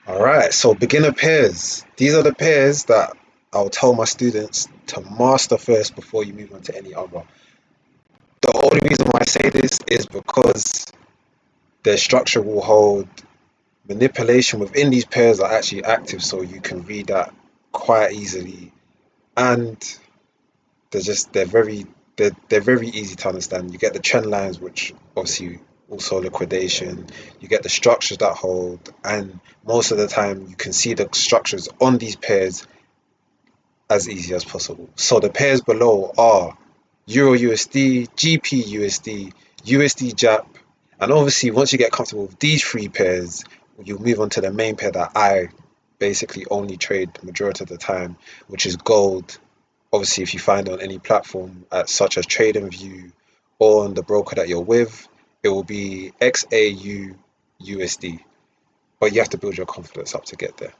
All right, so beginner pairs. These are the pairs that I'll tell my students to master first before you move on to any other. The only reason why I say this is because their structure will hold manipulation within these pairs are actually active, so you can read that quite easily. And they're very easy to understand. You get the trend lines, which obviously also liquidation. You get the structures that hold, and most of the time you can see the structures on these pairs as easy as possible. So the pairs below are Euro USD, GP USD, USD JAP, and obviously once you get comfortable with these three pairs, you'll move on to the main pair that I basically only trade majority of the time, which is gold. Obviously, if you find it on any platform such as TradingView or on the broker that you're with, it will be XAU USD. But you have to build your confidence up to get there.